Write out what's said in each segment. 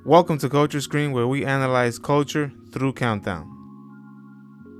Welcome to Culture Screen, where we analyze culture through countdown.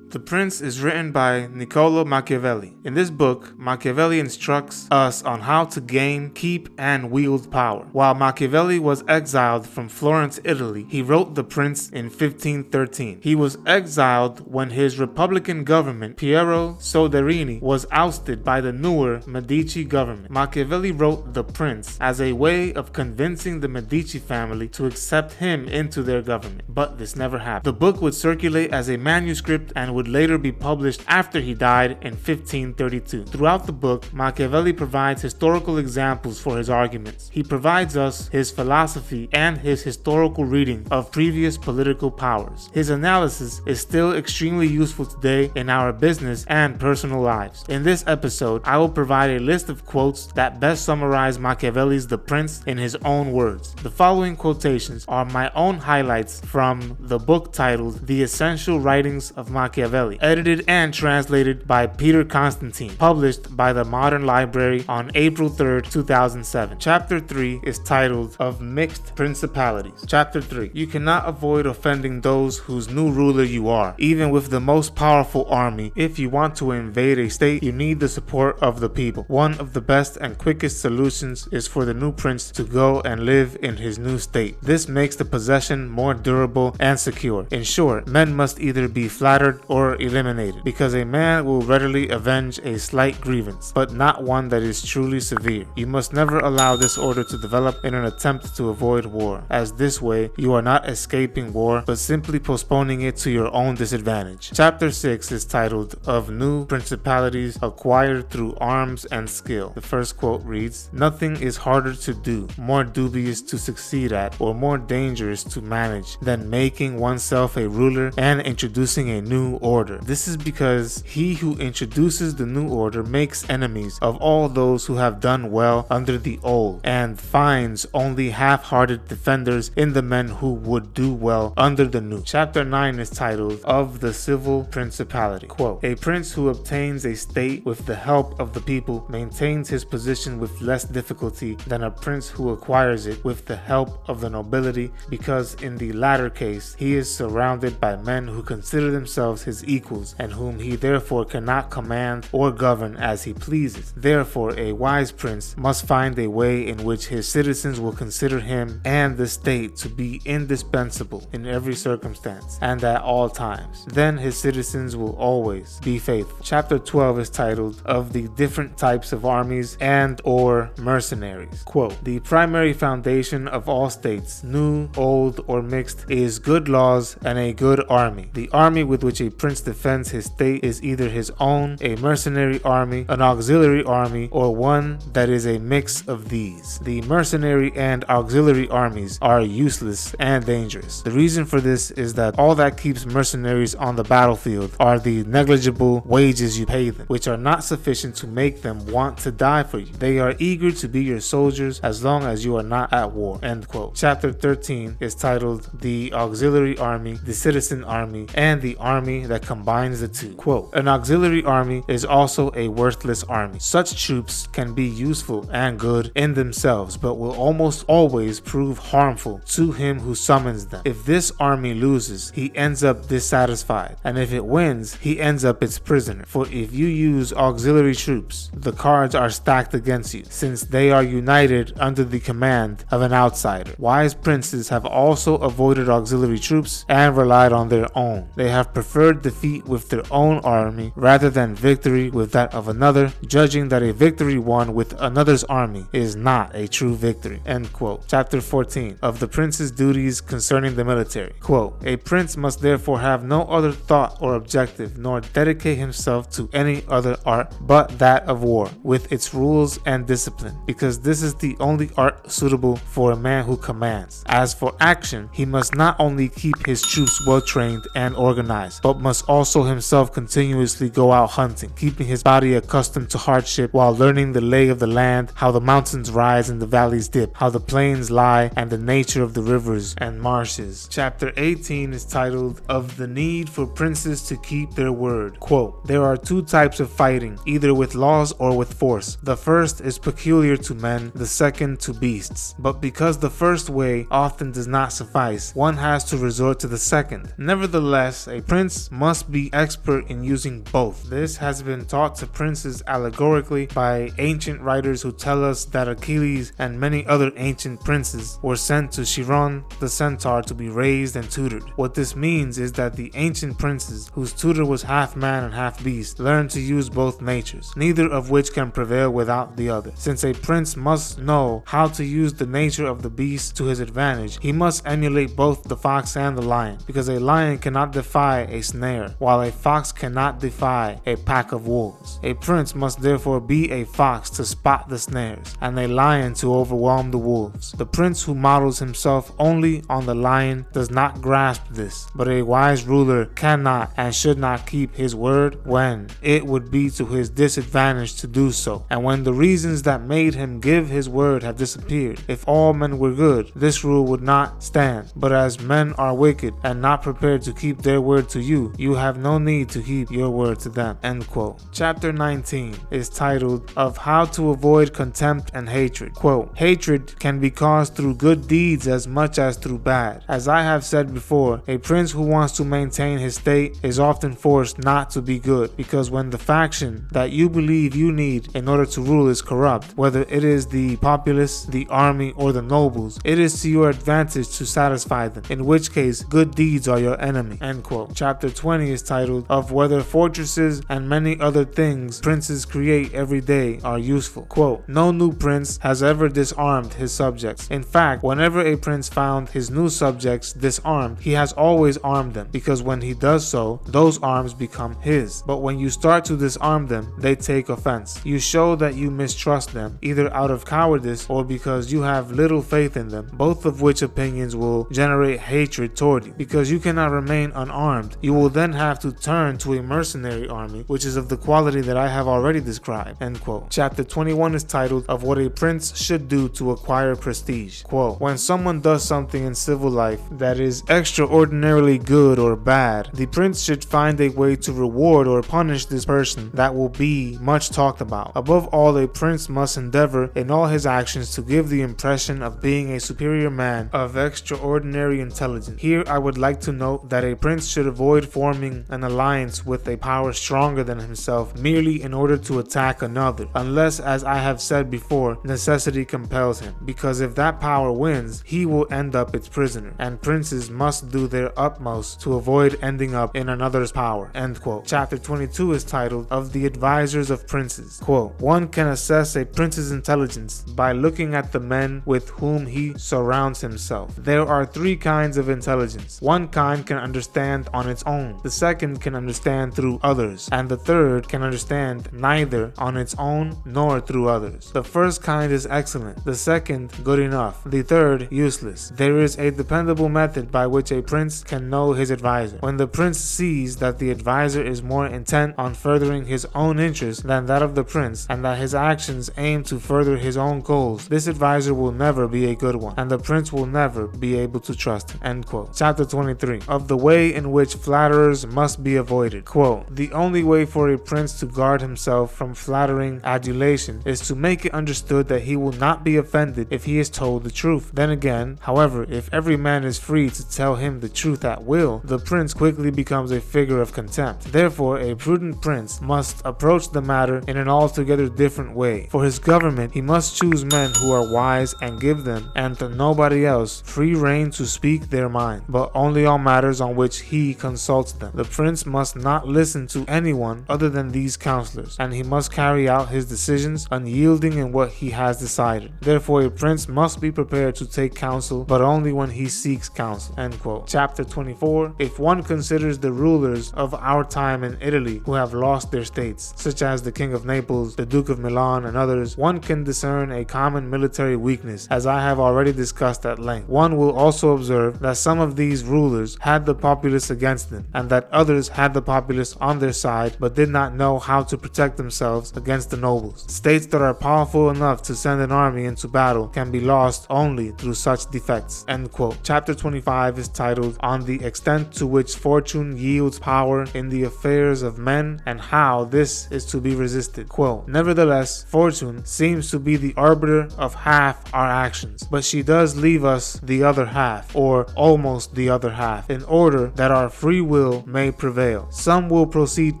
The Prince is written by Nicollo Machiavelli. In this book, Machiavelli instructs us on how to gain, keep, and wield power. While Machiavelli was exiled from Florence, Italy, he wrote The Prince in 1513. He was exiled when his Republican government, Piero Soderini, was ousted by the newer Medici government. Machiavelli wrote The Prince as a way of convincing the Medici family to accept him into their government, but this never happened. The book would circulate as a manuscript and would later be published after he died in 1532. Throughout the book, Machiavelli provides historical examples for his arguments. He provides us his philosophy and his historical reading of previous political powers. His analysis is still extremely useful today in our business and personal lives. In this episode, I will provide a list of quotes that best summarize Machiavelli's The Prince in his own words. The following quotations are my own highlights from the book titled The Essential Writings of Machiavelli, edited and translated by Peter Constantine, published by the Modern Library on April 3, 2007. Chapter 3 is titled Of Mixed Principalities. Chapter 3. You cannot avoid offending those whose new ruler you are, even with the most powerful army. If you want to invade a state, you need the support of the people. One of the best and quickest solutions is for the new prince to go and live in his new state. This makes the possession more durable and secure. In short, men must either be flattered or eliminated, because a man will readily avenge a slight grievance, but not one that is truly severe. You must never allow this order to develop in an attempt to avoid war, as this way you are not escaping war, but simply postponing it to your own disadvantage. Chapter 6 is titled Of New Principalities Acquired Through Arms and Skill. The first quote reads, "Nothing is harder to do, more dubious to succeed at, or more dangerous to manage than making oneself a ruler and introducing a new order. This is because he who introduces the new order makes enemies of all those who have done well under the old, and finds only half-hearted defenders in the men who would do well under the new." Chapter 9 is titled Of the Civil Principality. Quote, "A prince who obtains a state with the help of the people maintains his position with less difficulty than a prince who acquires it with the help of the nobility, because in the latter case he is surrounded by men who consider themselves his equals, and whom he therefore cannot command or govern as he pleases. Therefore, a wise prince must find a way in which his citizens will consider him and the state to be indispensable in every circumstance and at all times. Then his citizens will always be faithful." Chapter 12 is titled Of the Different Types of Armies and or Mercenaries. Quote, "The primary foundation of all states, new, old, or mixed, is good laws and a good army. The army with which a prince defends his state is either his own, a mercenary army, an auxiliary army, or one that is a mix of these. The mercenary and auxiliary armies are useless and dangerous. The reason for this is that all that keeps mercenaries on the battlefield are the negligible wages you pay them, which are not sufficient to make them want to die for you. They are eager to be your soldiers as long as you are not at war." End quote. Chapter 13 is titled The Auxiliary Army, the Citizen Army, and the Army that combines the two. Quote, "An auxiliary army is also a worthless army. Such troops can be useful and good in themselves, but will almost always prove harmful to him who summons them. If this army loses, he ends up dissatisfied, and if it wins, he ends up its prisoner. For if you use auxiliary troops, the cards are stacked against you, since they are united under the command of an outsider. Wise princes have also avoided auxiliary troops and relied on their own. They have preferred defeat with their own army rather than victory with that of another, judging that a victory won with another's army is not a true victory." End quote. Chapter 14 of the prince's duties concerning the military. Quote, "A prince must therefore have no other thought or objective, nor dedicate himself to any other art but that of war, with its rules and discipline, because this is the only art suitable for a man who commands. As for action, he must not only keep his troops well trained and organized, but must also himself continuously go out hunting, keeping his body accustomed to hardship while learning the lay of the land, how the mountains rise and the valleys dip, how the plains lie, and the nature of the rivers and marshes. Chapter 18 is titled, Of the Need for Princes to Keep Their Word. Quote, there are two types of fighting, either with laws or with force. The first is peculiar to men, the second to beasts. But because the first way often does not suffice, one has to resort to the second. Nevertheless, a prince must be expert in using both. This has been taught to princes allegorically by ancient writers who tell us that Achilles and many other ancient princes were sent to Chiron the centaur to be raised and tutored. What this means is that the ancient princes, whose tutor was half man and half beast, learned to use both natures, neither of which can prevail without the other. Since a prince must know how to use the nature of the beast to his advantage, he must emulate both the fox and the lion, because a lion cannot defy a snare, while a fox cannot defy a pack of wolves. A prince must therefore be a fox to spot the snares, and a lion to overwhelm the wolves. The prince who models himself only on the lion does not grasp this, but a wise ruler cannot and should not keep his word when it would be to his disadvantage to do so, and when the reasons that made him give his word have disappeared. If all men were good, this rule would not stand, but as men are wicked and not prepared to keep their word to you, you have no need to keep your word to them. End quote. Chapter 19 is titled, Of How to Avoid Contempt and Hatred. Quote, hatred can be caused through good deeds as much as through bad. As I have said before, a prince who wants to maintain his state is often forced not to be good, because when the faction that you believe you need in order to rule is corrupt, whether it is the populace, the army, or the nobles, it is to your advantage to satisfy them, in which case good deeds are your enemy. End quote. Chapter 20 is titled, Of Whether Fortresses and Many Other Things Princes Create Every Day Are Useful. Quote, no new prince has ever disarmed his subjects. In fact, whenever a prince found his new subjects disarmed, he has always armed them, because when he does so, those arms become his. But when you start to disarm them, they take offense. You show that you mistrust them, either out of cowardice or because you have little faith in them, both of which opinions will generate hatred toward you. Because you cannot remain unarmed, you will then have to turn to a mercenary army, which is of the quality that I have already described. End quote. Chapter 21 is titled, Of What a Prince Should Do to Acquire Prestige. Quote, when someone does something in civil life that is extraordinarily good or bad, the prince should find a way to reward or punish this person that will be much talked about. Above all, a prince must endeavor in all his actions to give the impression of being a superior man of extraordinary intelligence. Here I would like to note that a prince should avoid forming an alliance with a power stronger than himself merely in order to attack another, unless, as I have said before, necessity compels him, because if that power wins, he will end up its prisoner, and princes must do their utmost to avoid ending up in another's power. End quote. Chapter 22 is titled, Of the Advisors of Princes. Quote, one can assess a prince's intelligence by looking at the men with whom he surrounds himself. There are three kinds of intelligence. One kind can understand on its own, the second can understand through others, and the third can understand neither on its own nor through others. The first kind is excellent, the second good enough, the third useless. There is a dependable method by which a prince can know his advisor. When the prince sees that the advisor is more intent on furthering his own interest than that of the prince, and that his actions aim to further his own goals, this advisor will never be a good one, and the prince will never be able to trust him. End quote. Chapter 23. Of the way in which flatterers must be avoided. Quote, the only way for a prince to guard himself from flattering adulation is to make it understood that he will not be offended if he is told the truth. Then again, however, if every man is free to tell him the truth at will, the prince quickly becomes a figure of contempt. Therefore, a prudent prince must approach the matter in an altogether different way. For his government, he must choose men who are wise and give them, and to nobody else, free rein to speak their mind, but only on matters on which he consults them. The prince must not listen to anyone other than these counselors, and he must carry out his decisions unyielding in what he has decided. Therefore, a prince must be prepared to take counsel, but only when he seeks counsel. End quote. Chapter 24. If one considers the rulers of our time in Italy who have lost their states, such as the King of Naples, the Duke of Milan, and others, one can discern a common military weakness, as I have already discussed at length. One will also observe that some of these rulers had the populace against them, and that others had the populace on their side but did not know how to protect themselves against the nobles. States that are powerful enough to send an army into battle can be lost only through such defects." End quote. Chapter 25 is titled "On the Extent to Which Fortune Yields Power in the Affairs of Men and How This is to be Resisted." Quote, "Nevertheless, fortune seems to be the arbiter of half our actions, but she does leave us the other half, or almost the other half, in order that our free will may prevail. Some will proceed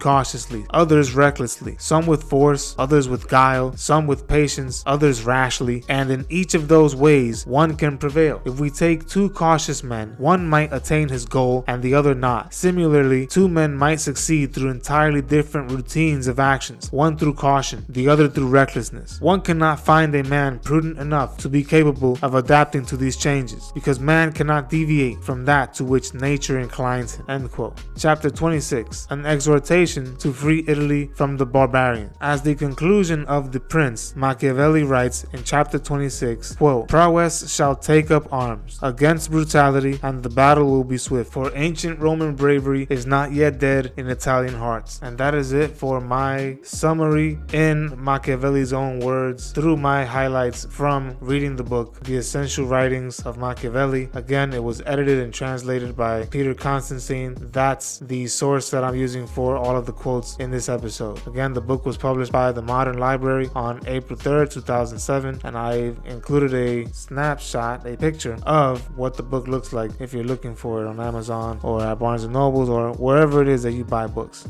cautiously, others recklessly, some with force, others with guile, some with patience, others rashly, and in each of those ways one can prevail. If we take two cautious men, one might attain his goal and the other not. Similarly, two men might succeed through entirely different routines of actions, one through caution, the other through recklessness. One cannot find a man prudent enough to be capable of adapting to these changes, because man cannot deviate from that to which nature inclines him." End quote. Chapter 26, an exhortation to free Italy from the barbarian. As the conclusion of The Prince, Machiavelli writes in chapter 26, quote, "Prowess shall take up arms against brutality, and the battle will be swift, for ancient Roman bravery is not yet dead in Italian hearts." And that is it for my summary in Machiavelli's own words through my highlights from reading the book, The Essential Writings of Machiavelli. Again, it was edited and translated by Peter Constantine. That's the source that I'm using for all of the quotes in this episode. Again, the book was published by the Modern Library on April 3rd, 2007, and I've included a snapshot, a picture of what the book looks like if you're looking for it on Amazon or at Barnes & Nobles or wherever it is that you buy books.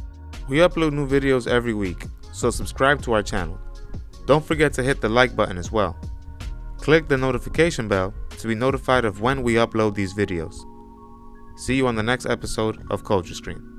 We upload new videos every week, so subscribe to our channel. Don't forget to hit the like button as well. Click the notification bell to be notified of when we upload these videos. See you on the next episode of Culture Stream.